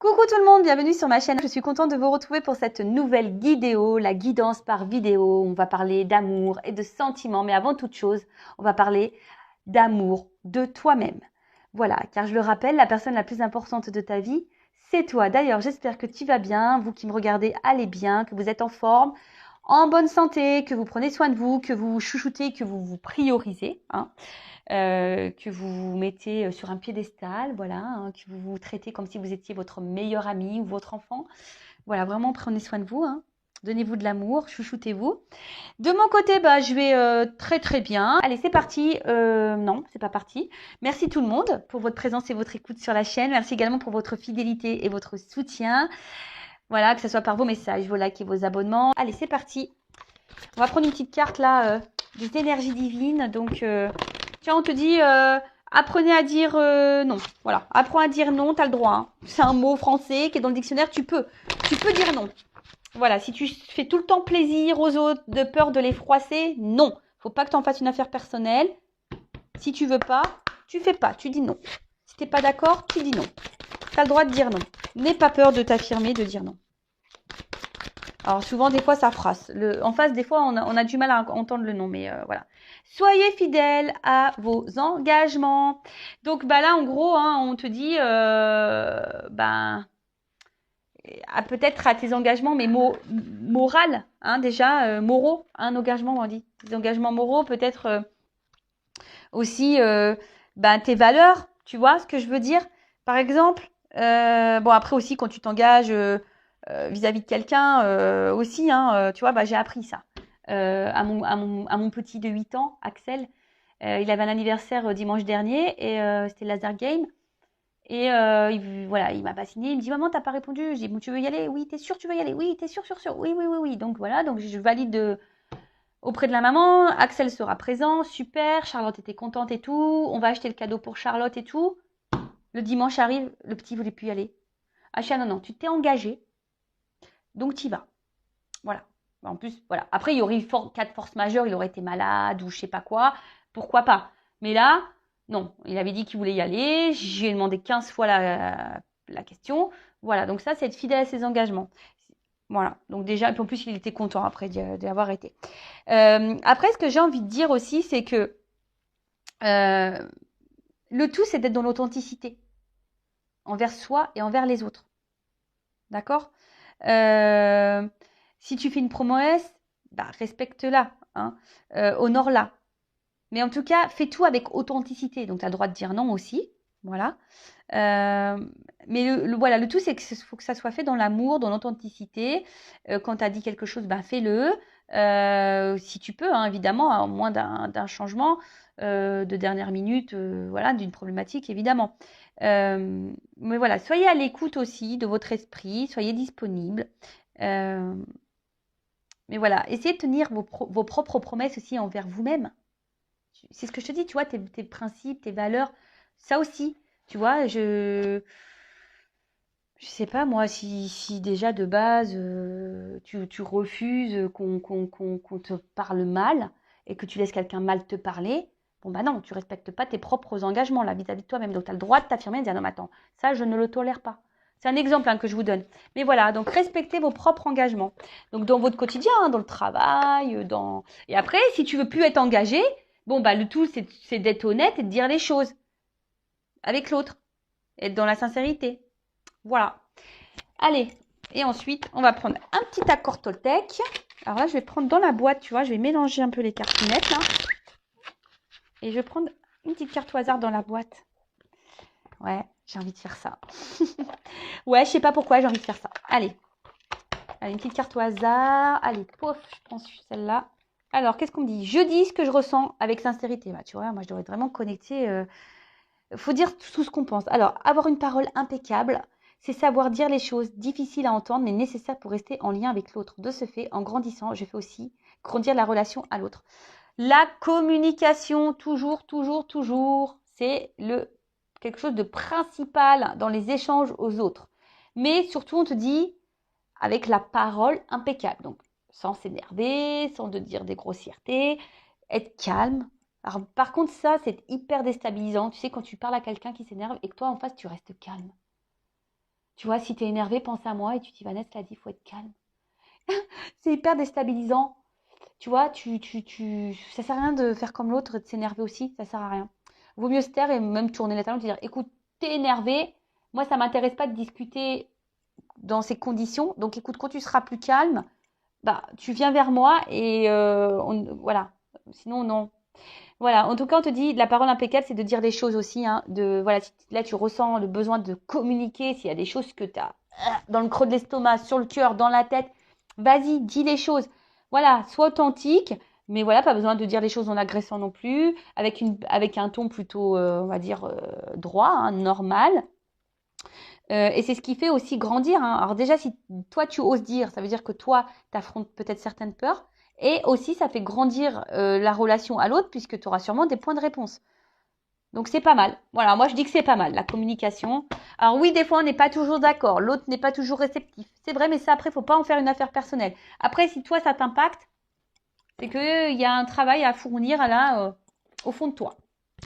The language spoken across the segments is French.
Coucou tout le monde, bienvenue sur ma chaîne. Je suis contente de vous retrouver pour cette nouvelle vidéo, la guidance par vidéo. On va parler d'amour et de sentiments, mais avant toute chose, on va parler d'amour de toi-même. Voilà, car je le rappelle, la personne la plus importante de ta vie, c'est toi. D'ailleurs, j'espère que tu vas bien, vous qui me regardez, allez bien, que vous êtes en forme, en bonne santé, que vous prenez soin de vous, que vous vous chouchoutez, que vous vous priorisez, que vous vous mettez sur un piédestal, voilà, que vous vous traitez comme si vous étiez votre meilleur ami ou votre enfant. Voilà, vraiment prenez soin de vous, Donnez-vous de l'amour, chouchoutez-vous. De mon côté, je vais très très bien. Allez, c'est parti. Non, c'est pas parti. Merci tout le monde pour votre présence et votre écoute sur la chaîne. Merci également pour votre fidélité et votre soutien. Voilà, que ce soit par vos messages, vos likes et vos abonnements. Allez, c'est parti. On va prendre une petite carte là des énergies divines. Donc, tiens, on te dit apprenez à dire non. Voilà, apprends à dire non, tu as le droit. C'est un mot français qui est dans le dictionnaire, tu peux dire non. Voilà, si tu fais tout le temps plaisir aux autres de peur de les froisser, non. Faut pas que tu en fasses une affaire personnelle. Si tu veux pas, tu fais pas, tu dis non. Si t'es pas d'accord, tu dis non. Tu as le droit de dire non. N'aie pas peur de t'affirmer, de dire non. Alors souvent, des fois, ça froisse. En face, des fois, on a du mal à entendre le non, mais voilà. Soyez fidèles à vos engagements. Donc là, en gros, on te dit, peut-être à tes engagements, mais moral, déjà, moraux, un engagement, on dit. Des engagements moraux, peut-être aussi tes valeurs, tu vois ce que je veux dire? Par exemple, après aussi, quand tu t'engages vis-à-vis de quelqu'un aussi, tu vois, j'ai appris ça. À mon petit de 8 ans, Axel, il avait un anniversaire dimanche dernier et c'était laser game. Et il m'a pas signé. Il me dit maman, t'as pas répondu. Je dis bon, tu veux y aller? Oui, t'es sûr, tu veux y aller? Oui, t'es sûr, sûr, sûr. Oui, oui, oui, oui. Donc voilà, donc je valide auprès de la maman. Axel sera présent, super. Charlotte était contente et tout. On va acheter le cadeau pour Charlotte et tout. Le dimanche arrive, le petit voulait plus y aller. Acha, non, non, tu t'es engagé, donc t'y vas. Voilà. En plus, voilà. Après, il y aurait eu cas de force majeure, il aurait été malade ou je sais pas quoi. Pourquoi pas? Mais là, non. Il avait dit qu'il voulait y aller. J'ai demandé 15 fois la question. Voilà. Donc ça, c'est être fidèle à ses engagements. Voilà. Donc déjà, et puis en plus, il était content après d'y avoir été. Après, ce que j'ai envie de dire aussi, c'est que le tout, c'est d'être dans l'authenticité envers soi et envers les autres. D'accord? Si tu fais une promesse, respecte-la, honore-la. Mais en tout cas, fais tout avec authenticité. Donc, tu as le droit de dire non aussi. Voilà. Mais voilà, le tout, c'est qu'il faut que ça soit fait dans l'amour, dans l'authenticité. Quand tu as dit quelque chose, fais-le. Si tu peux, évidemment, à moins d'un changement de dernière minute, voilà, d'une problématique, évidemment. Mais voilà, soyez à l'écoute aussi de votre esprit, soyez disponible. Mais voilà, essayez de tenir vos propres promesses aussi envers vous-même. C'est ce que je te dis, tu vois, tes principes, tes valeurs, ça aussi, tu vois, je sais pas moi, si déjà de base tu refuses qu'on te parle mal et que tu laisses quelqu'un mal te parler, bon non, tu respectes pas tes propres engagements là vis-à-vis de toi-même. Donc tu as le droit de t'affirmer et de dire non mais attends, ça je ne le tolère pas. C'est un exemple que je vous donne. Mais voilà, donc respectez vos propres engagements. Donc dans votre quotidien, dans le travail, et après, si tu veux plus être engagé, le tout c'est d'être honnête et de dire les choses avec l'autre, être dans la sincérité. Voilà. Allez, et ensuite, on va prendre un petit accord Toltec. Alors là, je vais prendre dans la boîte, tu vois, je vais mélanger un peu les cartonettes, là. Et je vais prendre une petite carte au hasard dans la boîte. Ouais, j'ai envie de faire ça. Ouais, je sais pas pourquoi j'ai envie de faire ça. Allez. Allez, une petite carte au hasard. Allez, pouf, je prends celle-là. Alors, qu'est-ce qu'on me dit? Je dis ce que je ressens avec sincérité. Tu vois, moi, je devrais être vraiment connecter. Faut dire tout ce qu'on pense. Alors, avoir une parole impeccable, c'est savoir dire les choses difficiles à entendre, mais nécessaires pour rester en lien avec l'autre. De ce fait, en grandissant, je fais aussi grandir la relation à l'autre. La communication, toujours, toujours, toujours, c'est quelque chose de principal dans les échanges aux autres. Mais surtout, on te dit avec la parole impeccable. Donc, sans s'énerver, sans te dire des grossièretés, être calme. Alors, par contre, ça, c'est hyper déstabilisant. Tu sais, quand tu parles à quelqu'un qui s'énerve et que toi, en face, tu restes calme. Tu vois, si tu es énervé, pense à moi et tu dis, Vanessa l'a dit, il faut être calme. C'est hyper déstabilisant. Tu vois, ça sert à rien de faire comme l'autre, de s'énerver aussi, ça sert à rien. Vaut mieux se taire et même tourner la table et dire, écoute, t'es énervé, moi ça m'intéresse pas de discuter dans ces conditions, donc écoute, quand tu seras plus calme, bah tu viens vers moi et voilà. Sinon non. Voilà, en tout cas, on te dit, la parole impeccable, c'est de dire les choses aussi, hein, voilà, si là tu ressens le besoin de communiquer, s'il y a des choses que tu as dans le creux de l'estomac, sur le cœur, dans la tête, vas-y, dis les choses. Voilà, sois authentique, mais voilà, pas besoin de dire les choses en agressant non plus, avec un ton plutôt, on va dire, droit, hein, normal. Et c'est ce qui fait aussi grandir, hein. Alors déjà, si toi tu oses dire, ça veut dire que toi, tu affrontes peut-être certaines peurs. Et aussi, ça fait grandir la relation à l'autre puisque tu auras sûrement des points de réponse. Donc c'est pas mal. Voilà, moi je dis que c'est pas mal, la communication. Alors oui, des fois on n'est pas toujours d'accord, l'autre n'est pas toujours réceptif. C'est vrai, mais ça après, faut pas en faire une affaire personnelle. Après, si toi ça t'impacte, c'est qu'il y a un travail à fournir là, au fond de toi.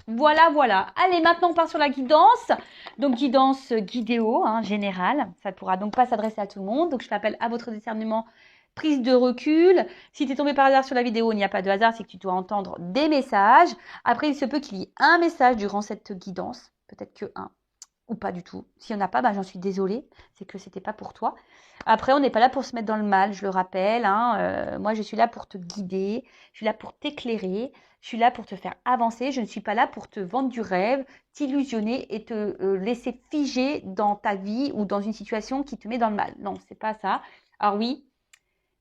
Voilà, voilà. Allez, maintenant on part sur la guidance. Donc guidance guidéo, hein, générale. Ça ne pourra donc pas s'adresser à tout le monde. Donc je l'appelle à votre discernement, prise de recul. Si tu es tombé par hasard sur la vidéo, il n'y a pas de hasard, c'est que tu dois entendre des messages. Après, il se peut qu'il y ait un message durant cette guidance. Peut-être que un ou pas du tout. S'il n'y en a pas, ben, j'en suis désolée. C'est que c'était pas pour toi. Après, on n'est pas là pour se mettre dans le mal, je le rappelle, hein. Moi, je suis là pour te guider. Je suis là pour t'éclairer. Je suis là pour te faire avancer. Je ne suis pas là pour te vendre du rêve, t'illusionner et te laisser figer dans ta vie ou dans une situation qui te met dans le mal. Non, c'est pas ça. Alors oui,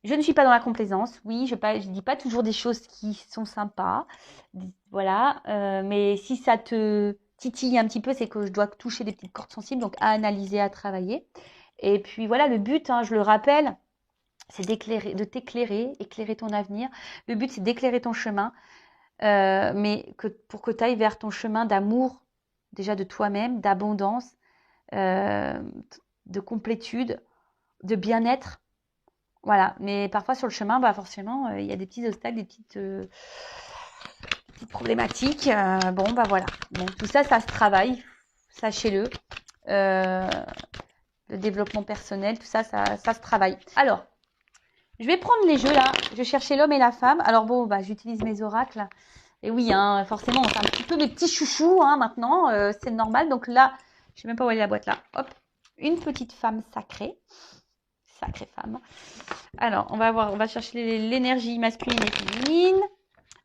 je ne suis pas dans la complaisance. Oui, je ne dis pas toujours des choses qui sont sympas. Voilà. Mais si ça te titille un petit peu, c'est que je dois toucher des petites cordes sensibles, donc à analyser, à travailler. Et puis voilà, le but, hein, je le rappelle, c'est de t'éclairer, éclairer ton avenir. Le but, c'est d'éclairer ton chemin, mais pour que tu ailles vers ton chemin d'amour, déjà de toi-même, d'abondance, euh, de complétude, de bien-être. Voilà, mais parfois sur le chemin, bah forcément, il y a des petits obstacles, des petites problématiques. Bon, bah voilà. Bon, tout ça, ça se travaille, sachez-le. Le développement personnel, tout ça, ça se travaille. Alors, je vais prendre les jeux là. Je vais chercher l'homme et la femme. Alors bon, bah j'utilise mes oracles. Et oui, hein, forcément, c'est un petit peu mes petits chouchous hein, maintenant. C'est normal. Donc là, je sais même pas où elle est la boîte là. Hop, une petite femme sacrée. Sacrée femme. Alors, on va chercher l'énergie masculine et féminine.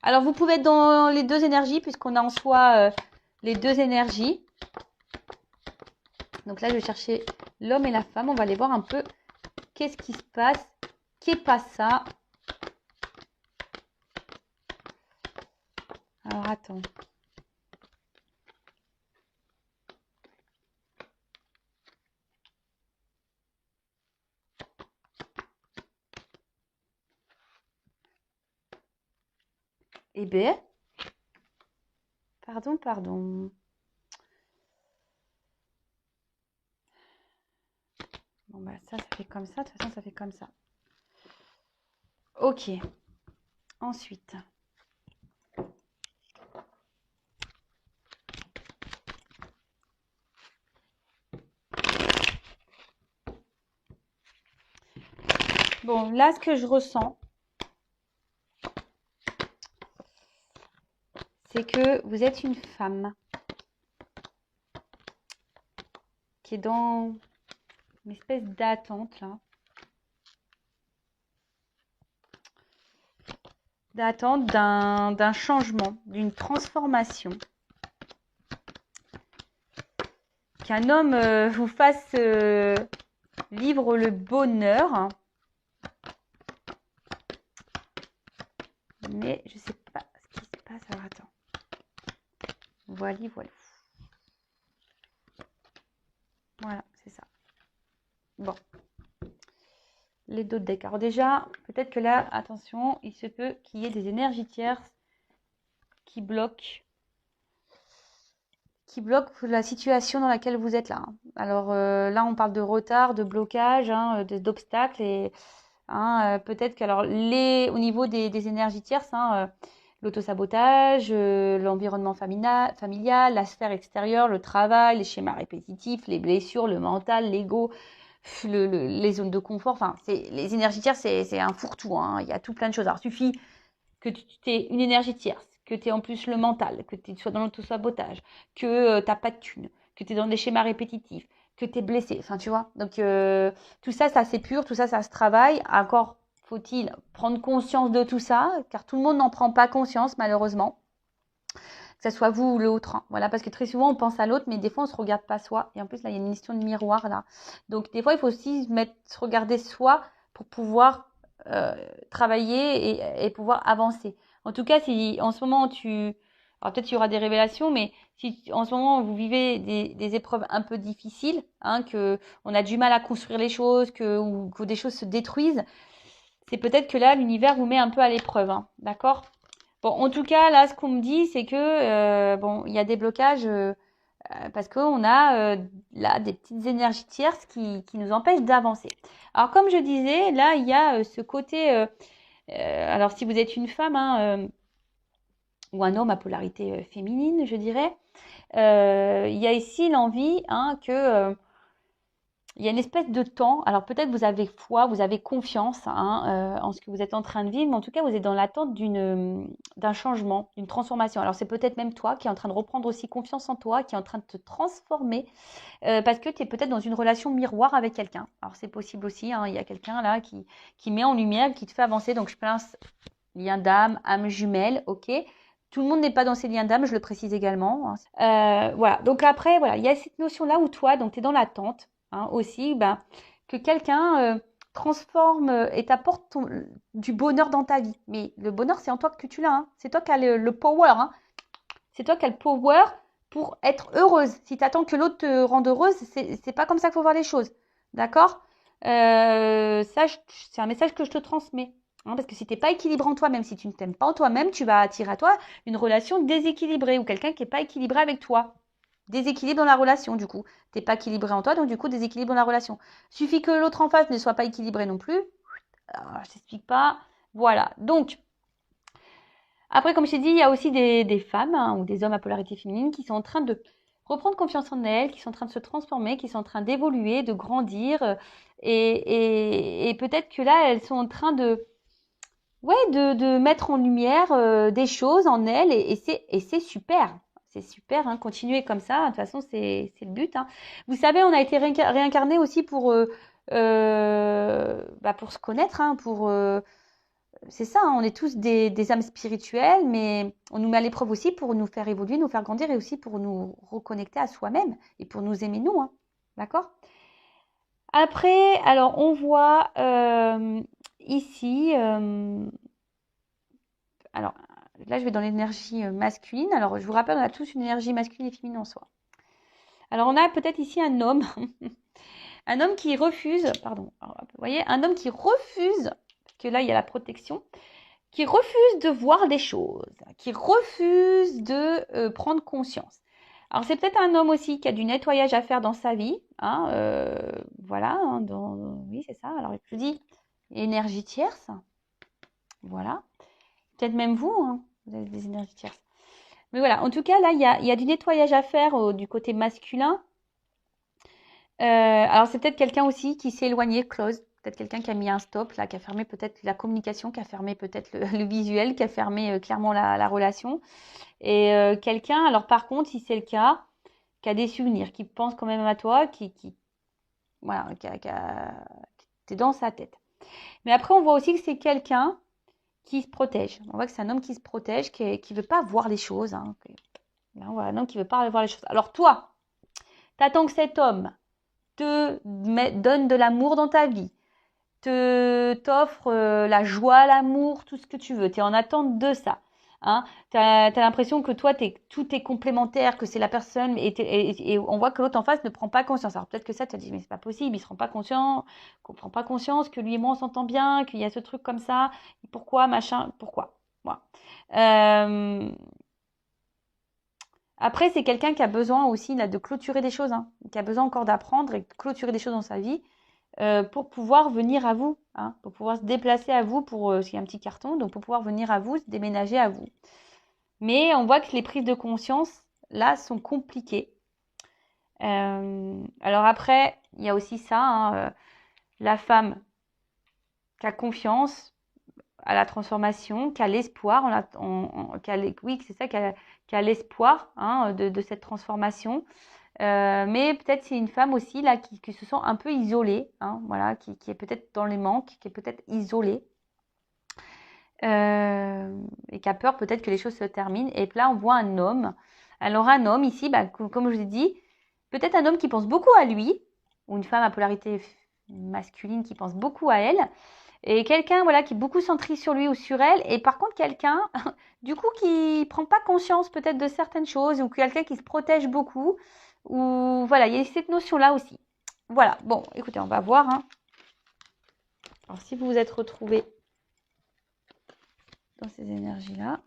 Alors, vous pouvez être dans les deux énergies, puisqu'on a en soi les deux énergies. Donc là, je vais chercher l'homme et la femme. On va aller voir un peu qu'est-ce qui se passe, qu'est pas ça. Alors, attends. Eh bien, pardon. Bon, bah ça fait comme ça. De toute façon, ça fait comme ça. Ok. Ensuite. Bon, là, ce que je ressens, c'est que vous êtes une femme qui est dans une espèce d'attente, là. D'attente d'un changement, d'une transformation. Qu'un homme vous fasse vivre le bonheur. Mais je sais pas ce qui se passe. Alors attends. Voilà. Voilà, c'est ça. Bon. Les deux decks. Alors déjà, peut-être que là, attention, il se peut qu'il y ait des énergies tierces qui bloquent la situation dans laquelle vous êtes là. Alors là, on parle de retard, de blocage, hein, d'obstacles et hein, peut-être que alors au niveau des énergies tierces, hein, l'autosabotage, l'environnement familial, la sphère extérieure, le travail, les schémas répétitifs, les blessures, le mental, l'ego, les zones de confort. Enfin, les énergies tierces, c'est un fourre-tout, hein. Il y a tout plein de choses. Alors, il suffit que tu aies une énergie tierce, que tu aies en plus le mental, que tu sois dans l'autosabotage, que tu n'as pas de thunes, que tu es dans des schémas répétitifs, que tu es blessé. Enfin, tu vois. Donc, tout ça, ça s'épure, tout ça, ça se travaille. Encore faut-il prendre conscience de tout ça, car tout le monde n'en prend pas conscience, malheureusement. Que ce soit vous ou l'autre. Hein. Voilà, parce que très souvent, on pense à l'autre, mais des fois, on ne se regarde pas soi. Et en plus, là, il y a une question de miroir, là. Donc, des fois, il faut aussi se regarder soi pour pouvoir travailler et pouvoir avancer. En tout cas, si en ce moment, alors peut-être qu'il y aura des révélations, mais si en ce moment, vous vivez des épreuves un peu difficiles, hein, que on a du mal à construire les choses, ou que des choses se détruisent, c'est peut-être que là, l'univers vous met un peu à l'épreuve. Hein, d'accord? Bon, en tout cas, là, ce qu'on me dit, c'est que bon, il y a des blocages parce qu'on a là des petites énergies tierces qui nous empêchent d'avancer. Alors, comme je disais, là, il y a ce côté. Alors, si vous êtes une femme ou un homme à polarité féminine, je dirais, il y a ici l'envie que il y a une espèce de temps. Alors peut-être vous avez foi, vous avez confiance en ce que vous êtes en train de vivre, mais en tout cas vous êtes dans l'attente d'un changement, d'une transformation. Alors c'est peut-être même toi qui est en train de reprendre aussi confiance en toi, qui est en train de te transformer, parce que tu es peut-être dans une relation miroir avec quelqu'un. Alors c'est possible aussi, hein, il y a quelqu'un là qui met en lumière, qui te fait avancer. Donc je pense lien d'âme, âme jumelle, ok. Tout le monde n'est pas dans ces liens d'âme, je le précise également. Voilà. Donc après, voilà, il y a cette notion-là où toi, donc tu es dans l'attente aussi, que quelqu'un transforme et t'apporte du bonheur dans ta vie. Mais le bonheur, c'est en toi que tu l'as. Hein. C'est toi qui as le power. Hein. C'est toi qui as le power pour être heureuse. Si tu attends que l'autre te rende heureuse, c'est pas comme ça qu'il faut voir les choses. D'accord Ça, c'est un message que je te transmets. Hein, parce que si tu n'es pas équilibré en toi, même si tu ne t'aimes pas en toi-même, tu vas attirer à toi une relation déséquilibrée ou quelqu'un qui n'est pas équilibré avec toi. Déséquilibre dans la relation, du coup. Tu n'es pas équilibré en toi, donc du coup, déséquilibre dans la relation. Suffit que l'autre en face ne soit pas équilibré non plus. Alors, je t'explique pas. Voilà. Donc, après, comme je t'ai dit, il y a aussi des femmes ou des hommes à polarité féminine qui sont en train de reprendre confiance en elles, qui sont en train de se transformer, qui sont en train d'évoluer, de grandir. Et peut-être que là, elles sont en train de mettre en lumière des choses en elles. Et c'est super. C'est super, hein, continuer comme ça. De toute façon, c'est le but. Hein. Vous savez, on a été réincarné aussi pour se connaître, hein, c'est ça, hein, on est tous des âmes spirituelles, mais on nous met à l'épreuve aussi pour nous faire évoluer, nous faire grandir et aussi pour nous reconnecter à soi-même et pour nous aimer nous. Hein. D'accord? Après, alors on voit ici, alors là je vais dans l'énergie masculine. Alors je vous rappelle, on a tous une énergie masculine et féminine en soi. Alors on a peut-être ici un homme, un homme qui refuse, pardon, alors, vous voyez, un homme qui refuse, parce que là il y a la protection, qui refuse de voir des choses, qui refuse de prendre conscience. Alors c'est peut-être un homme aussi qui a du nettoyage à faire dans sa vie, hein, voilà, hein, oui c'est ça. Alors je dis énergie tierce, voilà. Peut-être même vous, hein, vous avez des énergies tierces. Mais voilà, en tout cas là il y a du nettoyage à faire du côté masculin. Alors c'est peut-être quelqu'un aussi qui s'est éloigné, close. Peut-être quelqu'un qui a mis un stop, là, qui a fermé peut-être la communication, qui a fermé peut-être le visuel, qui a fermé clairement la relation. Et quelqu'un, alors par contre, si c'est le cas, qui a des souvenirs, qui pense quand même à toi, voilà, t'es dans sa tête. Mais après, on voit aussi que c'est quelqu'un qui se protège. On voit que c'est un homme qui se protège, qui ne veut pas voir les choses. Hein. Là, on voit un homme qui ne veut pas voir les choses. Alors toi, t'attends que cet homme te donne de l'amour dans ta vie, t'offre la joie, l'amour, tout ce que tu veux. Tu es en attente de ça. Hein. Tu as l'impression que toi, tout est complémentaire, que c'est la personne, et on voit que l'autre en face ne prend pas conscience. Alors peut-être que ça, tu as dit, mais c'est pas possible, il ne se rend pas conscient, qu'on prend pas conscience que lui et moi, on s'entend bien, qu'il y a ce truc comme ça, pourquoi, machin, pourquoi. Voilà. Après, c'est quelqu'un qui a besoin aussi là, de clôturer des choses, hein, qui a besoin encore d'apprendre et de clôturer des choses dans sa vie. pour pouvoir venir à vous, hein, pour pouvoir se déplacer à vous, s'il y a un petit carton, donc pour pouvoir venir à vous, se déménager à vous. Mais on voit que les prises de conscience, là, sont compliquées. Alors après, il y a aussi ça, hein, la femme qui a confiance à la transformation, qui a l'espoir, oui, c'est ça, qui a l'espoir, hein, de cette transformation. Mais peut-être c'est une femme aussi là qui se sent un peu isolée, hein, voilà, qui est peut-être dans les manques, qui est peut-être isolée et qui a peur peut-être que les choses se terminent. Et là, on voit un homme. Alors un homme ici, bah, comme je vous ai dit, peut-être un homme qui pense beaucoup à lui, ou une femme à polarité masculine qui pense beaucoup à elle, et quelqu'un voilà qui est beaucoup centré sur lui ou sur elle, et par contre quelqu'un du coup qui prend pas conscience peut-être de certaines choses, ou quelqu'un qui se protège beaucoup, ou voilà, il y a cette notion là aussi. Voilà, bon, écoutez, on va voir, hein. Alors si vous vous êtes retrouvés dans ces énergies là,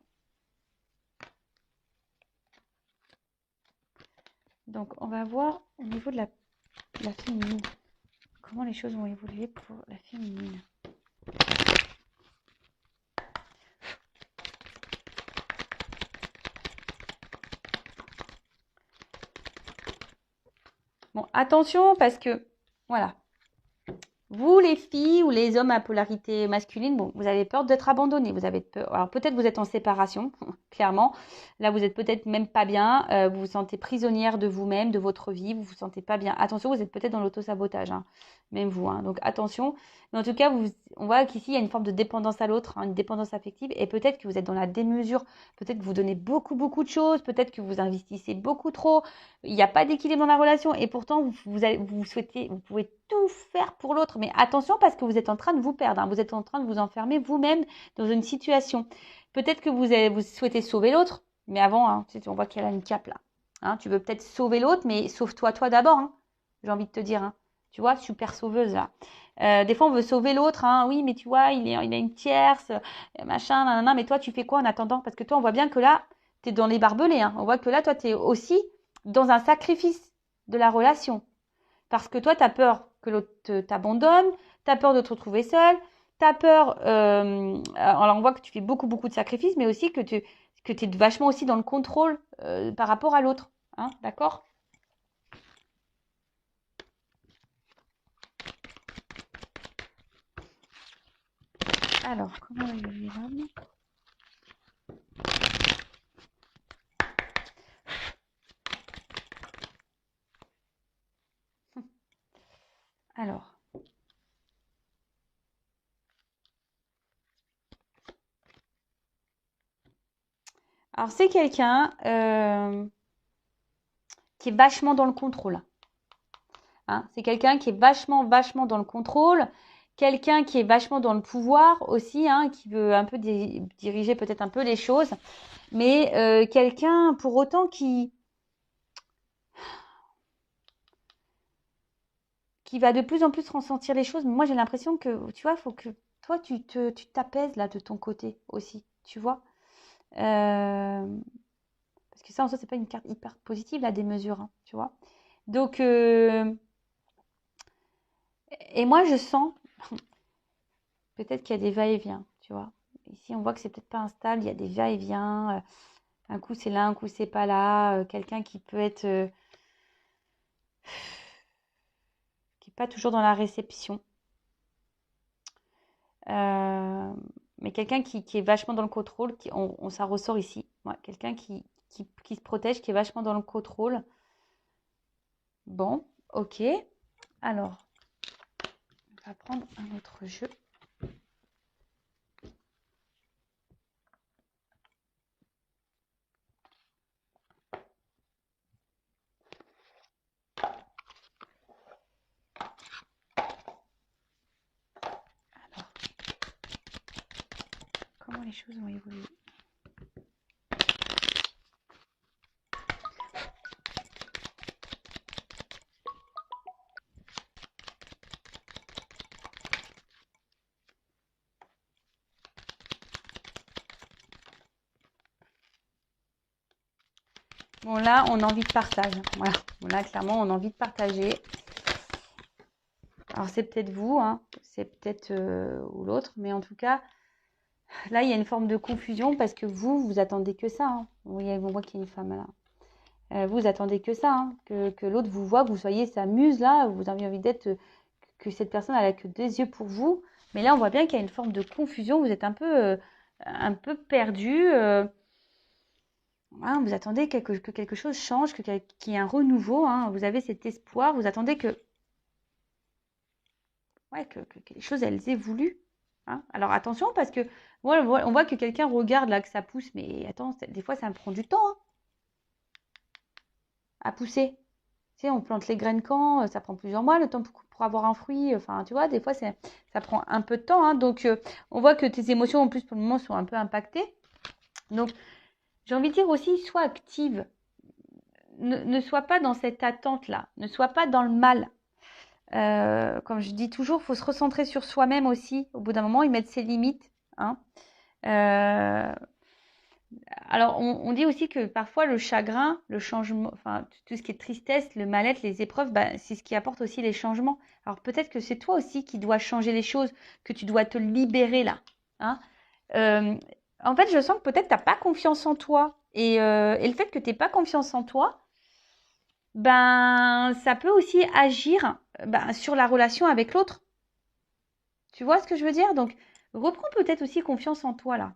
donc on va voir au niveau de la féminine, comment les choses vont évoluer pour la féminine. Bon, attention parce que, voilà, vous les filles ou les hommes à polarité masculine, bon, vous avez peur d'être abandonnés, vous avez peur. Alors peut-être vous êtes en séparation, clairement. Là, vous êtes peut-être même pas bien, vous vous sentez prisonnière de vous-même, de votre vie, vous vous sentez pas bien. Attention, vous êtes peut-être dans l'auto-sabotage, hein, même vous, hein. Donc attention. Mais en tout cas, on voit qu'ici, il y a une forme de dépendance à l'autre, hein, une dépendance affective, et peut-être que vous êtes dans la démesure, peut-être que vous donnez beaucoup, beaucoup de choses, peut-être que vous investissez beaucoup trop, il n'y a pas d'équilibre dans la relation, et pourtant, vous souhaitez, vous pouvez tout faire pour l'autre, mais attention parce que vous êtes en train de vous perdre, hein, vous êtes en train de vous enfermer vous-même dans une situation. Peut-être que vous souhaitez sauver l'autre, mais avant, hein, on voit qu'il y a une cape là. Hein, tu veux peut-être sauver l'autre, mais sauve-toi toi d'abord, hein, j'ai envie de te dire. Hein. Tu vois, super sauveuse là. Des fois, on veut sauver l'autre. Hein. Oui, mais tu vois, il a une tierce, machin, nanana. Mais toi, tu fais quoi en attendant? Parce que toi, on voit bien que là, tu es dans les barbelés. Hein. On voit que là, toi, tu es aussi dans un sacrifice de la relation. Parce que toi, tu as peur que l'autre t'abandonne, tu as peur de te retrouver seule, tu as peur. Alors, on voit que tu fais beaucoup, beaucoup de sacrifices, mais aussi que tu es vachement aussi dans le contrôle par rapport à l'autre. Hein, d'accord? Alors, comment évoluer l'homme? Alors. Alors, c'est quelqu'un qui est vachement dans le contrôle. Hein, c'est quelqu'un qui est vachement, vachement dans le contrôle. Quelqu'un qui est vachement dans le pouvoir aussi, hein, qui veut un peu diriger peut-être un peu les choses. Mais quelqu'un pour autant qui va de plus en plus ressentir les choses. Mais moi, j'ai l'impression que, tu vois, il faut que toi, tu t'apaises là de ton côté aussi, tu vois. Parce que ça, en soi, c'est pas une carte hyper positive, là, des mesures, hein, tu vois. Donc, et moi, je sens peut-être qu'il y a des va-et-vient, tu vois. Ici, on voit que c'est peut-être pas instable, il y a des va-et-vient. Un coup, c'est là, un coup, c'est pas là. Quelqu'un qui peut être... qui n'est pas toujours dans la réception. Mais quelqu'un qui est vachement dans le contrôle, ça ressort ici. Ouais, quelqu'un qui se protège, qui est vachement dans le contrôle. Bon, ok. Alors, on va prendre un autre jeu. Alors, comment les choses vont évoluer? Bon, là, on a envie de partage. Voilà. Bon, là, clairement, on a envie de partager. Alors, c'est peut-être vous, hein, c'est peut-être ou l'autre, mais en tout cas, là, il y a une forme de confusion parce que vous attendez que ça. Hein. Oui, on voit qu'il y a une femme là. Vous attendez que ça, hein, que l'autre vous voit, que vous soyez sa muse là, vous avez envie d'être, que cette personne elle a que des yeux pour vous. Mais là, on voit bien qu'il y a une forme de confusion. Vous êtes un peu perdu. Hein, vous attendez que quelque chose change, qu'il y ait un renouveau. Hein. Vous avez cet espoir. Vous attendez que, ouais, que les choses elles évoluent. Hein. Alors attention parce que on voit que quelqu'un regarde là que ça pousse, mais attends, des fois ça me prend du temps hein, à pousser. Tu sais, on plante les graines quand, ça prend plusieurs mois le temps pour avoir un fruit. Enfin, tu vois, des fois ça prend un peu de temps. Hein. Donc on voit que tes émotions en plus pour le moment sont un peu impactées. Donc j'ai envie de dire aussi, sois active. Ne sois pas dans cette attente-là. Ne sois pas dans le mal. Comme je dis toujours, il faut se recentrer sur soi-même aussi. Au bout d'un moment, y mettre ses limites. Hein. Alors, on dit aussi que parfois le chagrin, le changement, enfin tout ce qui est tristesse, le mal-être, les épreuves, bah, c'est ce qui apporte aussi les changements. Alors peut-être que c'est toi aussi qui dois changer les choses, que tu dois te libérer là. Hein. En fait, je sens que peut-être tu n'as pas confiance en toi. Et le fait que tu n'aies pas confiance en toi, ben, ça peut aussi agir ben, sur la relation avec l'autre. Tu vois ce que je veux dire? Donc, reprends peut-être aussi confiance en toi là.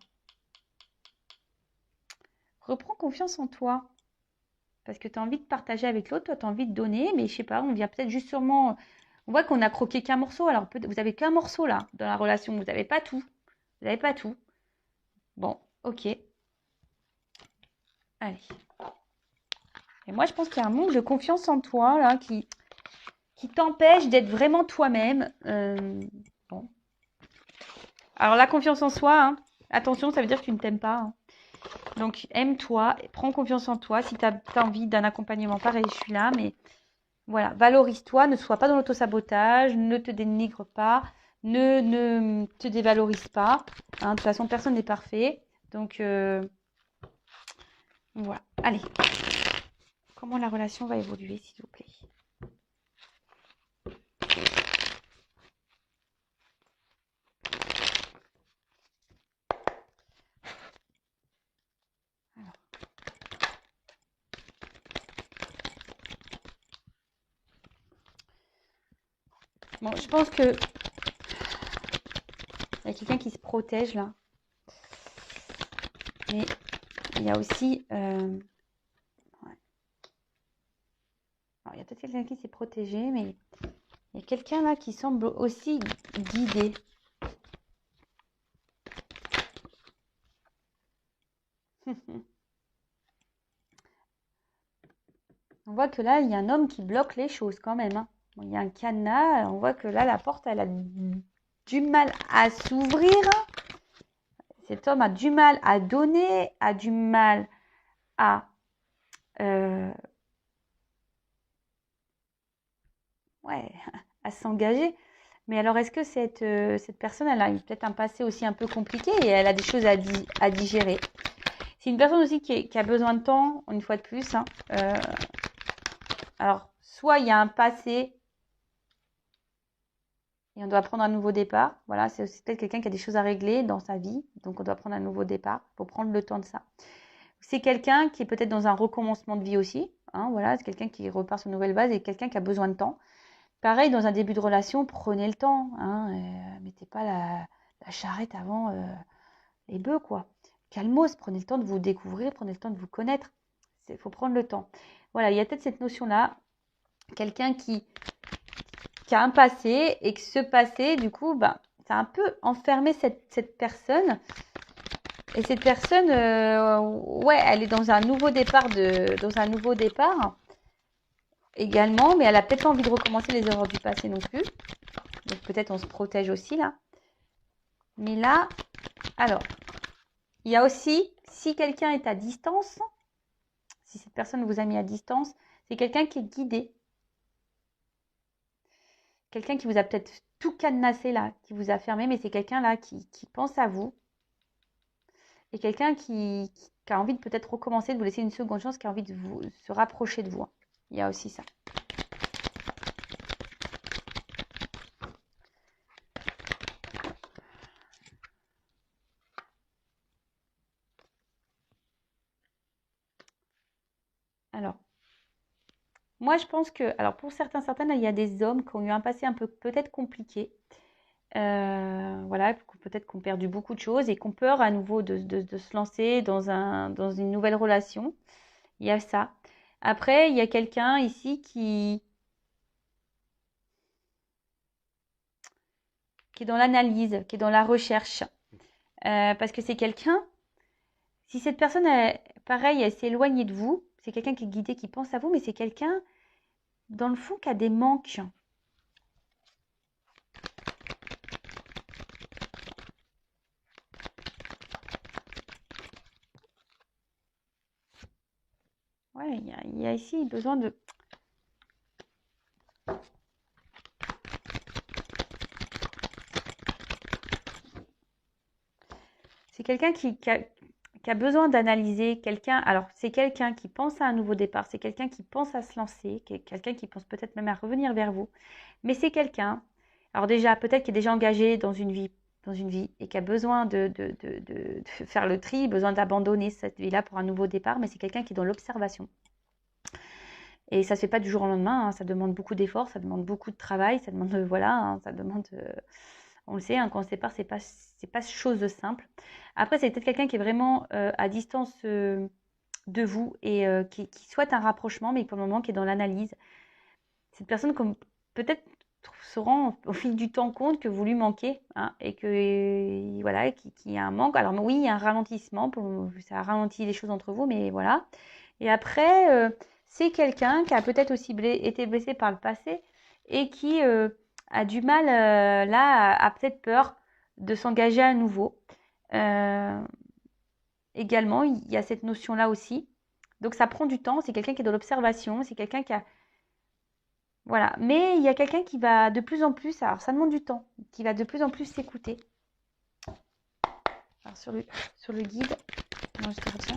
Reprends confiance en toi. Parce que tu as envie de partager avec l'autre, toi tu as envie de donner, mais je sais pas, on vient peut-être juste sûrement. On voit qu'on a croqué qu'un morceau, alors vous avez qu'un morceau là dans la relation, vous n'avez pas tout. Vous n'avez pas tout. Bon, ok. Allez. Et moi je pense qu'il y a un manque de confiance en toi là qui t'empêche d'être vraiment toi-même. Bon. Alors la confiance en soi, hein, attention, ça veut dire que tu ne t'aimes pas. Hein. Donc aime-toi, prends confiance en toi. Si tu as envie d'un accompagnement, pareil, je suis là, mais voilà, valorise-toi, ne sois pas dans l'autosabotage, ne te dénigre pas, ne te dévalorise pas. Hein, de toute façon, personne n'est parfait. Donc, voilà. Allez. Comment la relation va évoluer, s'il vous plaît? Alors. Bon, je pense que il y a quelqu'un qui se protège là. Mais il y a aussi... ouais. Alors, il y a peut-être quelqu'un qui s'est protégé, mais il y a quelqu'un là qui semble aussi guidé. On voit que là, il y a un homme qui bloque les choses quand même. Hein. Bon, il y a un cadenas. On voit que là, la porte, elle a du mal à s'ouvrir. Cet homme a du mal à donner, a du mal à... ouais, à s'engager. Mais alors, est-ce que cette personne, elle a peut-être un passé aussi un peu compliqué et elle a des choses à digérer? C'est une personne aussi qui a besoin de temps, une fois de plus. Hein. Alors, soit il y a un passé et on doit prendre un nouveau départ. Voilà, c'est aussi peut-être quelqu'un qui a des choses à régler dans sa vie, donc on doit prendre un nouveau départ. Il faut prendre le temps de ça. C'est quelqu'un qui est peut-être dans un recommencement de vie aussi. Hein, voilà, c'est quelqu'un qui repart sur une nouvelle base et quelqu'un qui a besoin de temps. Pareil, dans un début de relation, prenez le temps. Hein, mettez pas la charrette avant les bœufs, quoi. Calmos, prenez le temps de vous découvrir, prenez le temps de vous connaître. Il faut prendre le temps. Voilà, il y a peut-être cette notion-là. Quelqu'un qui a un passé et que ce passé, du coup, bah, ça a un peu enfermé cette personne. Et cette personne, ouais, elle est dans un nouveau départ également, mais elle a peut-être pas envie de recommencer les erreurs du passé non plus. Donc peut-être on se protège aussi là. Mais là, alors, il y a aussi, si quelqu'un est à distance, si cette personne vous a mis à distance, c'est quelqu'un qui est guidé. Quelqu'un qui vous a peut-être tout cadenassé là, qui vous a fermé, mais c'est quelqu'un là qui pense à vous. Et quelqu'un qui a envie de peut-être recommencer, de vous laisser une seconde chance, qui a envie de se rapprocher de vous. Il y a aussi ça. Moi, je pense que, alors pour certaines, il y a des hommes qui ont eu un passé un peu peut-être compliqué. Voilà, peut-être qu'on perdu beaucoup de choses et qu'on peur à nouveau de se lancer dans une nouvelle relation. Il y a ça. Après, il y a quelqu'un ici qui est dans l'analyse, qui est dans la recherche. Parce que c'est quelqu'un, si cette personne, pareil, elle s'est éloignée de vous, c'est quelqu'un qui est guidé, qui pense à vous, mais c'est quelqu'un, dans le fond, qui a des manques. Ouais, il y a ici besoin de... C'est quelqu'un qui a besoin d'analyser, quelqu'un... Alors, c'est quelqu'un qui pense à un nouveau départ, c'est quelqu'un qui pense à se lancer, quelqu'un qui pense peut-être même à revenir vers vous. Mais c'est quelqu'un, alors déjà, peut-être qui est déjà engagé dans une vie et qui a besoin de faire le tri, besoin d'abandonner cette vie-là pour un nouveau départ, mais c'est quelqu'un qui est dans l'observation. Et ça ne se fait pas du jour au lendemain, hein, ça demande beaucoup d'efforts, ça demande beaucoup de travail, ça demande, voilà, hein, ça demande, on le sait, hein, quand on se sépare, c'est pas chose de simple. Après, c'est peut-être quelqu'un qui est vraiment à distance de vous et qui souhaite un rapprochement, mais pour le moment qui est dans l'analyse. Cette personne, comme peut-être se rend au fil du temps compte que vous lui manquez, hein, et que voilà, qu'il y a un manque. Alors oui, il y a un ralentissement, ça ralentit les choses entre vous, mais voilà. Et après, c'est quelqu'un qui a peut-être aussi été blessé par le passé et qui a du mal, là, a peut-être peur de s'engager à nouveau. Également, il y a cette notion-là aussi. Donc ça prend du temps, c'est quelqu'un qui est dans l'observation, c'est quelqu'un qui a... Voilà, mais il y a quelqu'un qui va de plus en plus, alors ça demande du temps, qui va de plus en plus s'écouter. Alors sur le guide, non, je te retiens.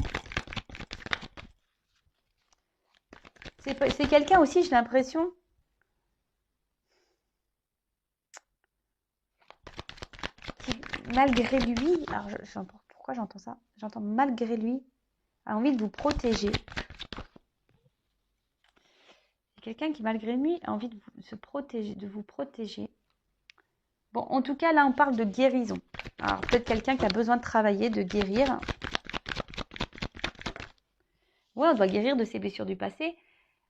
C'est quelqu'un aussi, j'ai l'impression, qui, malgré lui, alors pourquoi j'entends ça? J'entends malgré lui, a envie de vous protéger. C'est quelqu'un qui, malgré lui, a envie de vous protéger. Bon, en tout cas, là, on parle de guérison. Alors, peut-être quelqu'un qui a besoin de travailler, de guérir. Ouais, on doit guérir de ses blessures du passé.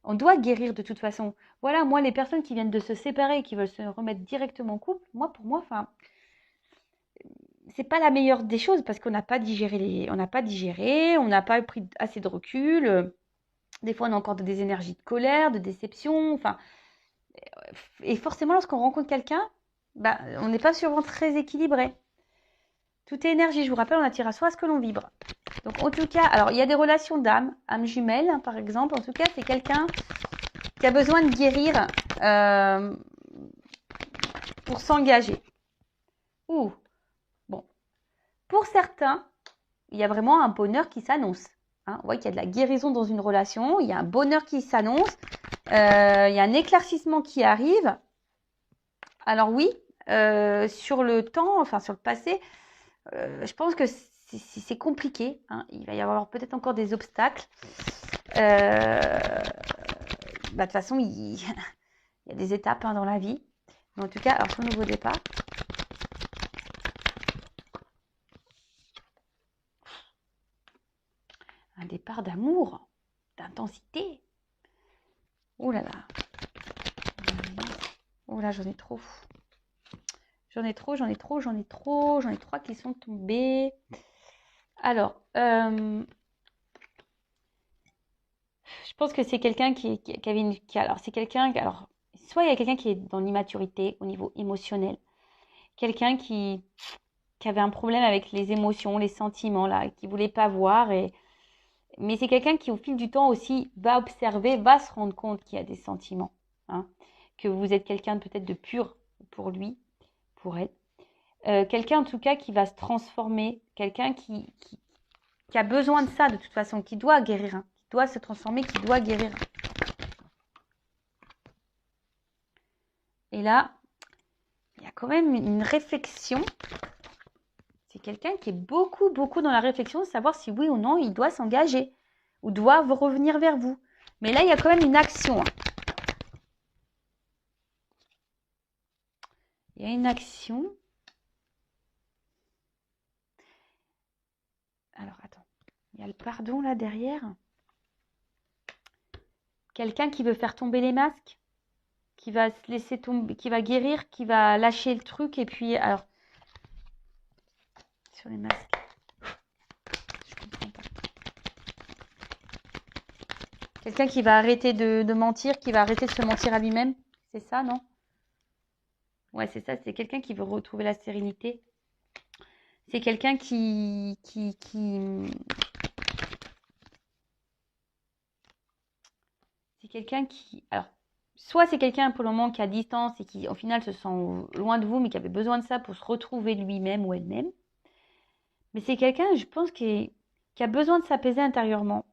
On doit guérir de toute façon. Voilà, moi, les personnes qui viennent de se séparer et qui veulent se remettre directement en couple, pour moi, enfin, c'est pas la meilleure des choses parce qu'on n'a pas digéré on n'a pas pris assez de recul. Des fois, on a encore des énergies de colère, de déception. Enfin, et forcément, lorsqu'on rencontre quelqu'un, on n'est pas sûrement très équilibré. Tout est énergie. Je vous rappelle, on attire à soi ce que l'on vibre. Donc, en tout cas, alors, il y a des relations d'âme, âme jumelle, hein, par exemple. En tout cas, c'est quelqu'un qui a besoin de guérir pour s'engager. Ouh, bon. Pour certains, il y a vraiment un bonheur qui s'annonce. Hein. On voit qu'il y a de la guérison dans une relation, il y a un bonheur qui s'annonce, il y a un éclaircissement qui arrive. Alors oui, sur le temps, enfin sur le passé, je pense que c'est compliqué. Hein. Il va y avoir peut-être encore des obstacles. De toute façon, il y a des étapes dans la vie. Mais en tout cas, alors sur le nouveau départ. Un départ d'amour, d'intensité. Oh là là. Oh là, j'en ai trop. J'en ai trois qui sont tombés. Alors, je pense que c'est quelqu'un qui avait une... alors, c'est quelqu'un... Alors, soit il y a quelqu'un qui est dans l'immaturité au niveau émotionnel. Quelqu'un qui avait un problème avec les émotions, les sentiments, là, qui ne voulait pas voir. Mais c'est quelqu'un qui, au fil du temps aussi, va observer, va se rendre compte qu'il y a des sentiments. Hein, que vous êtes quelqu'un peut-être de pur pour lui, pour elle. Quelqu'un en tout cas qui va se transformer, quelqu'un qui a besoin de ça de toute façon, qui doit guérir, hein, qui doit se transformer, qui doit guérir. Et là, il y a quand même une réflexion. C'est quelqu'un qui est beaucoup dans la réflexion de savoir si oui ou non il doit s'engager ou doit revenir vers vous. Mais là, il y a quand même une action. Hein. Il y a une action. Alors, attends. Il y a le pardon là derrière. Quelqu'un qui veut faire tomber les masques, qui va se laisser tomber, qui va guérir, qui va lâcher le truc. Et puis, alors, sur les masques, je comprends pas. Quelqu'un qui va arrêter de mentir, qui va arrêter de se mentir à lui-même. C'est ça, non? Ouais, c'est ça. C'est quelqu'un qui veut retrouver la sérénité. C'est quelqu'un c'est quelqu'un qui, alors, soit c'est quelqu'un pour le moment qui a distance et qui, au final, se sent loin de vous, mais qui avait besoin de ça pour se retrouver lui-même ou elle-même. Mais c'est quelqu'un, je pense, qui a besoin de s'apaiser intérieurement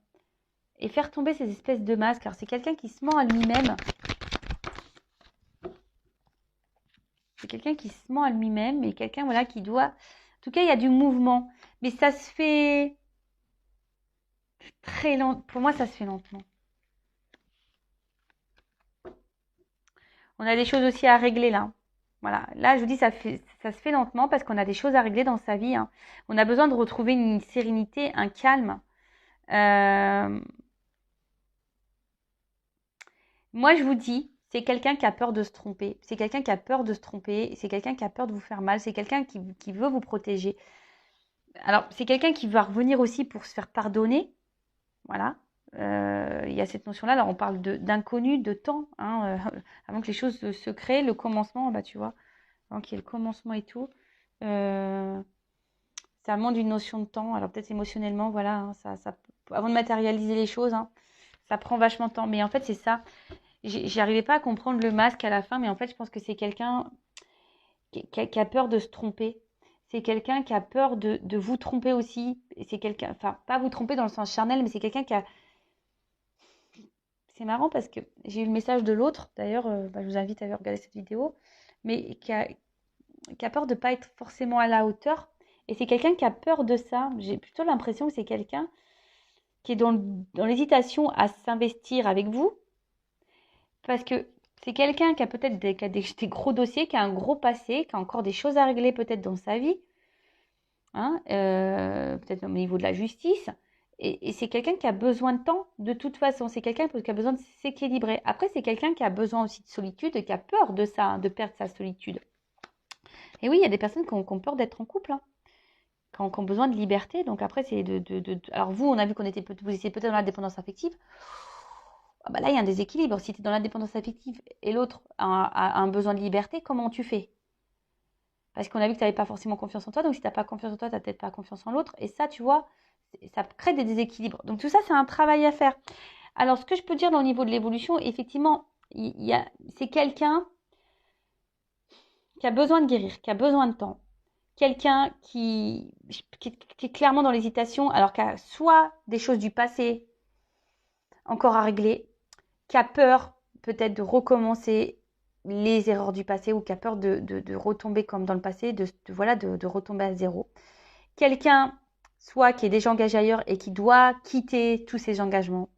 et faire tomber ces espèces de masques. Alors, c'est quelqu'un qui se ment à lui-même. C'est quelqu'un qui se ment à lui-même et quelqu'un, voilà, qui doit... En tout cas, il y a du mouvement. Mais ça se fait très lent. Pour moi, ça se fait lentement. On a des choses aussi à régler là. Voilà. Là, je vous dis, ça se fait lentement parce qu'on a des choses à régler dans sa vie. Hein. On a besoin de retrouver une sérénité, un calme. Moi, je vous dis, c'est quelqu'un qui a peur de se tromper. C'est quelqu'un qui a peur de se tromper. C'est quelqu'un qui a peur de vous faire mal. C'est quelqu'un qui veut vous protéger. Alors, c'est quelqu'un qui va revenir aussi pour se faire pardonner. Voilà. Il y a cette notion-là. Alors, on parle d'inconnu, de temps. Hein, avant que les choses se créent, le commencement, bah, tu vois, avant qu'il y ait le commencement et tout. Ça demande une notion de temps. Alors, peut-être émotionnellement, voilà. Hein, avant de matérialiser les choses, hein, ça prend vachement de temps. Mais en fait, c'est ça. J'arrivais pas à comprendre le masque à la fin, mais en fait, je pense que c'est quelqu'un qui a peur de se tromper. C'est quelqu'un qui a peur de vous tromper aussi. Et c'est quelqu'un, enfin, pas vous tromper dans le sens charnel, mais c'est quelqu'un qui a. C'est marrant parce que j'ai eu le message de l'autre, d'ailleurs, je vous invite à regarder cette vidéo, mais qui a peur de ne pas être forcément à la hauteur. Et c'est quelqu'un qui a peur de ça. J'ai plutôt l'impression que c'est quelqu'un qui est dans l'hésitation à s'investir avec vous. Parce que c'est quelqu'un qui a peut-être des gros dossiers, qui a un gros passé, qui a encore des choses à régler peut-être dans sa vie, hein, peut-être au niveau de la justice. Et c'est quelqu'un qui a besoin de temps de toute façon. C'est quelqu'un qui a besoin de s'équilibrer. Après, c'est quelqu'un qui a besoin aussi de solitude et qui a peur de ça, hein, de perdre sa solitude. Et oui, il y a des personnes qui ont peur d'être en couple, hein, qui ont besoin de liberté. Donc après, c'est Alors vous, on a vu vous étiez peut-être dans la dépendance affective. Ah bah là, il y a un déséquilibre. Si tu es dans la dépendance affective et l'autre a un besoin de liberté, comment tu fais? Parce qu'on a vu que tu n'avais pas forcément confiance en toi. Donc si tu n'as pas confiance en toi, tu n'as peut-être pas confiance en l'autre. Et ça, tu vois, ça crée des déséquilibres. Donc tout ça, c'est un travail à faire. Alors, ce que je peux dire au niveau de l'évolution, effectivement, c'est quelqu'un qui a besoin de guérir, qui a besoin de temps. Quelqu'un qui est clairement dans l'hésitation, alors qu'il y a soit des choses du passé encore à régler, qui a peur peut-être de recommencer les erreurs du passé ou qui a peur de retomber comme dans le passé, de retomber à zéro. Quelqu'un, soit qui est déjà engagé ailleurs et qui doit quitter tous ses engagements,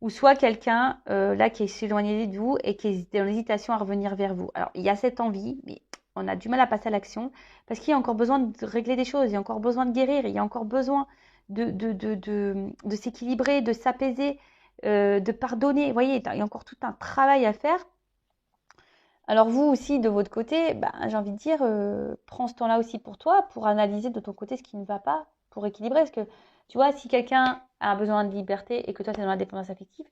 ou soit quelqu'un là qui est éloigné de vous et qui est dans l'hésitation à revenir vers vous. Alors, il y a cette envie, mais on a du mal à passer à l'action parce qu'il y a encore besoin de régler des choses, il y a encore besoin de guérir, il y a encore besoin de s'équilibrer, de s'apaiser, de pardonner. Vous voyez, il y a encore tout un travail à faire. Alors vous aussi, de votre côté, j'ai envie de dire, prends ce temps-là aussi pour toi, pour analyser de ton côté ce qui ne va pas, pour équilibrer. Parce que, tu vois, si quelqu'un a un besoin de liberté et que toi, tu es dans la dépendance affective,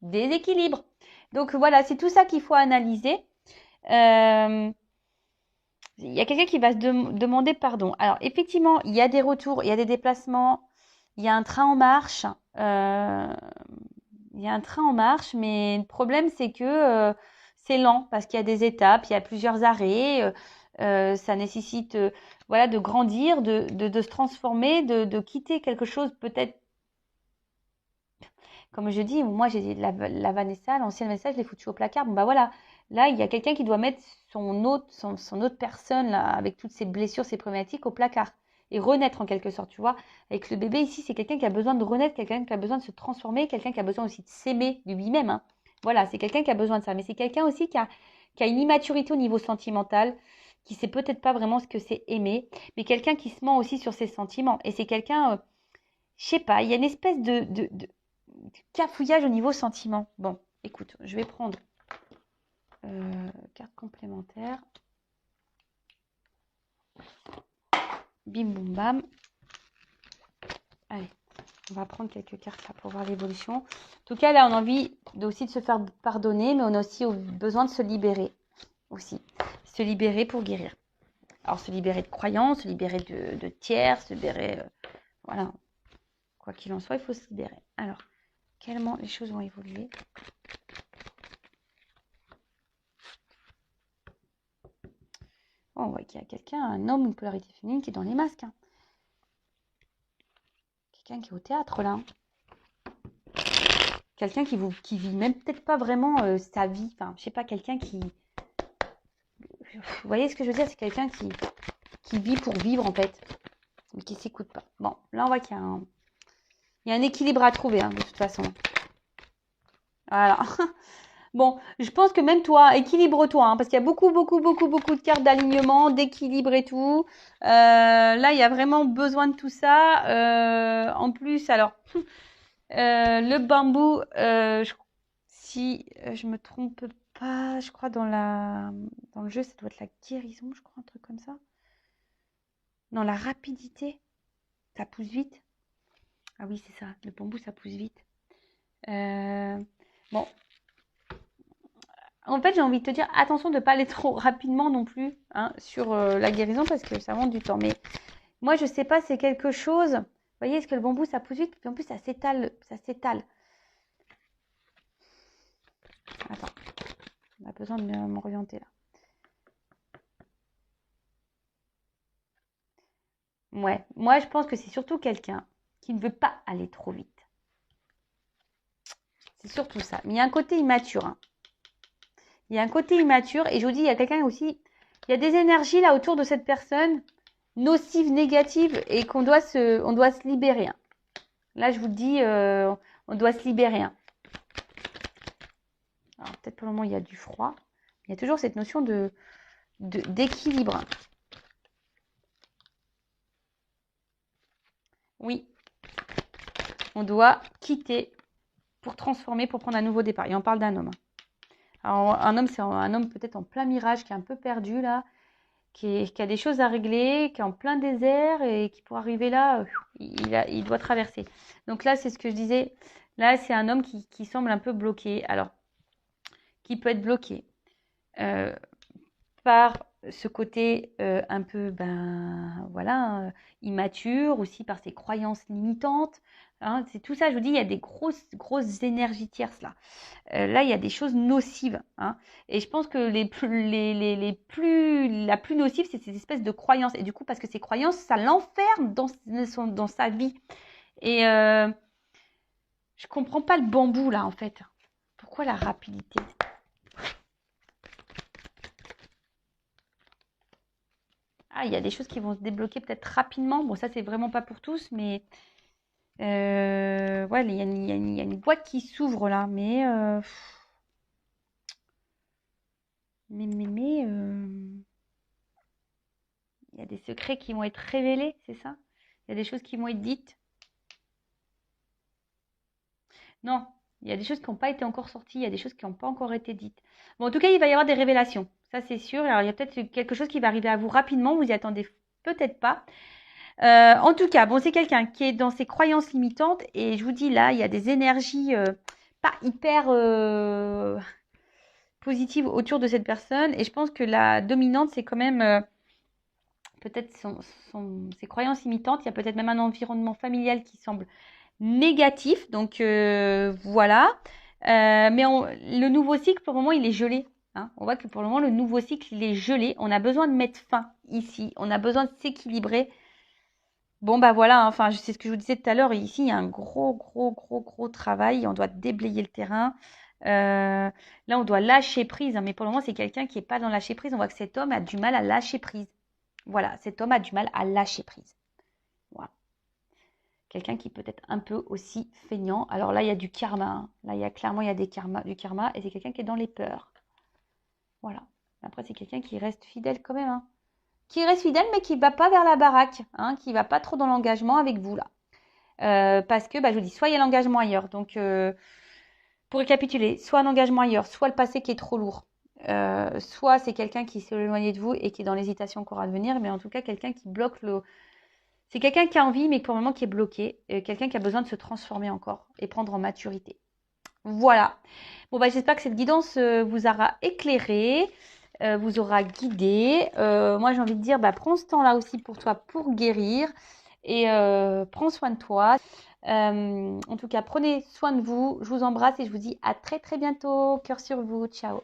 déséquilibre. Donc voilà, c'est tout ça qu'il faut analyser. Il y a quelqu'un qui va se demander pardon. Alors effectivement, il y a des retours, il y a des déplacements, il y a un train en marche. Il y a un train en marche, mais le problème, c'est que c'est lent parce qu'il y a des étapes, il y a plusieurs arrêts. Ça nécessite voilà, de grandir, de se transformer, de quitter quelque chose peut-être. Comme je dis, moi, j'ai la Vanessa, l'ancienne Vanessa, je l'ai foutue au placard. Bon, bah voilà, là, il y a quelqu'un qui doit mettre son autre personne, là, avec toutes ses blessures, ses problématiques, au placard. Et renaître en quelque sorte, tu vois. Avec le bébé ici, c'est quelqu'un qui a besoin de renaître, quelqu'un qui a besoin de se transformer, quelqu'un qui a besoin aussi de s'aimer de lui-même. Hein. Voilà, c'est quelqu'un qui a besoin de ça. Mais c'est quelqu'un aussi qui qui a une immaturité au niveau sentimental, qui sait peut-être pas vraiment ce que c'est aimer, mais quelqu'un qui se ment aussi sur ses sentiments. Et c'est quelqu'un, je sais pas, il y a une espèce de cafouillage au niveau sentiment. Bon, écoute, je vais prendre carte complémentaire. Bim, boum, bam. Allez, on va prendre quelques cartes là pour voir l'évolution. En tout cas, là, on a envie aussi de se faire pardonner, mais on a aussi besoin de se libérer aussi. Se libérer pour guérir. Alors, se libérer de croyances, se libérer de tiers, se libérer... voilà. Quoi qu'il en soit, il faut se libérer. Alors, comment les choses vont évoluer? Oh, on voit qu'il y a quelqu'un, un homme, une polarité féminine qui est dans les masques. Hein. Quelqu'un qui est au théâtre, là. Quelqu'un qui vit même peut-être pas vraiment sa vie. Enfin, je sais pas, quelqu'un qui... Vous voyez ce que je veux dire? C'est quelqu'un qui vit pour vivre, en fait. Mais qui s'écoute pas. Bon, là, on voit qu'il y a un équilibre à trouver, hein, de toute façon. Voilà. Bon, je pense que même toi, équilibre-toi, hein, parce qu'il y a beaucoup de cartes d'alignement, d'équilibre et tout. Là, il y a vraiment besoin de tout ça. En plus, alors, le bambou, si je me trompe pas, je crois dans le jeu, ça doit être la guérison, je crois, un truc comme ça. Non, la rapidité, ça pousse vite. Ah oui, c'est ça, le bambou, ça pousse vite. Bon. En fait, j'ai envie de te dire, attention de ne pas aller trop rapidement non plus hein, sur la guérison parce que ça prend du temps. Mais moi, je ne sais pas, c'est quelque chose. Vous voyez, est-ce que le bambou, ça pousse vite? Puis en plus, ça s'étale. Attends, on a besoin de m'orienter là. Ouais, moi, je pense que c'est surtout quelqu'un qui ne veut pas aller trop vite. C'est surtout ça. Mais il y a un côté immature. Hein. Il y a un côté immature. Et je vous dis, il y a quelqu'un aussi. Il y a des énergies là autour de cette personne, nocives, négatives, et on doit se libérer. Hein. Là, je vous dis, on doit se libérer. Hein. Alors, peut-être pour le moment, il y a du froid. Il y a toujours cette notion d'équilibre. Oui, on doit quitter pour transformer, pour prendre un nouveau départ. Et on parle d'un homme. Alors, un homme, c'est un homme peut-être en plein mirage, qui est un peu perdu là, qui a des choses à régler, qui est en plein désert et qui pour arriver là, il doit traverser. Donc là, c'est ce que je disais. Là, c'est un homme qui semble un peu bloqué. Alors, qui peut être bloqué par ce côté un peu, voilà, immature, aussi par ses croyances limitantes. Hein, c'est tout ça, je vous dis, il y a des grosses énergies tierces là. Là, il y a des choses nocives. Hein, et je pense que la plus nocive, c'est ces espèces de croyances. Et du coup, parce que ces croyances, ça l'enferme dans sa vie. Et je comprends pas le bambou là, en fait. Pourquoi la rapidité? Ah, il y a des choses qui vont se débloquer peut-être rapidement. Bon, ça, c'est vraiment pas pour tous, mais ouais, il y a une boîte qui s'ouvre là, mais il y a des secrets qui vont être révélés, c'est ça? Il y a des choses qui vont être dites. Non, il y a des choses qui n'ont pas été encore sorties, il y a des choses qui n'ont pas encore été dites. Bon, en tout cas, il va y avoir des révélations, ça c'est sûr. Alors, il y a peut-être quelque chose qui va arriver à vous rapidement, vous y attendez peut-être pas. En tout cas, bon, c'est quelqu'un qui est dans ses croyances limitantes et je vous dis là, il y a des énergies pas hyper positives autour de cette personne et je pense que la dominante, c'est quand même peut-être ses croyances limitantes. Il y a peut-être même un environnement familial qui semble négatif, donc voilà. Mais le nouveau cycle, pour le moment, il est gelé. Hein. On voit que pour le moment, le nouveau cycle, il est gelé. On a besoin de mettre fin ici. On a besoin de s'équilibrer. Bon, bah voilà, hein, enfin, c'est ce que je vous disais tout à l'heure. Ici, il y a un gros travail. On doit déblayer le terrain. Là, on doit lâcher prise. Hein, mais pour le moment, c'est quelqu'un qui n'est pas dans lâcher prise. On voit que cet homme a du mal à lâcher prise. Voilà, cet homme a du mal à lâcher prise. Voilà. Quelqu'un qui peut être un peu aussi feignant. Alors là, il y a du karma. Hein. Là, clairement, il y a du karma. Et c'est quelqu'un qui est dans les peurs. Voilà. Après, c'est quelqu'un qui reste fidèle quand même, hein. Qui reste fidèle, mais qui ne va pas vers la baraque, hein, qui ne va pas trop dans l'engagement avec vous, là. Parce que, je vous dis, soit il y a l'engagement ailleurs. Donc, pour récapituler, soit un engagement ailleurs, soit le passé qui est trop lourd. Soit c'est quelqu'un qui s'est éloigné de vous et qui est dans l'hésitation encore à devenir, mais en tout cas, quelqu'un qui bloque le... C'est quelqu'un qui a envie, mais pour le moment qui est bloqué. Quelqu'un qui a besoin de se transformer encore et prendre en maturité. Voilà. Bon, j'espère que cette guidance vous aura éclairé, vous aura guidé. Moi, j'ai envie de dire, prends ce temps-là aussi pour toi, pour guérir. Et prends soin de toi. En tout cas, prenez soin de vous. Je vous embrasse et je vous dis à très très bientôt. Cœur sur vous. Ciao.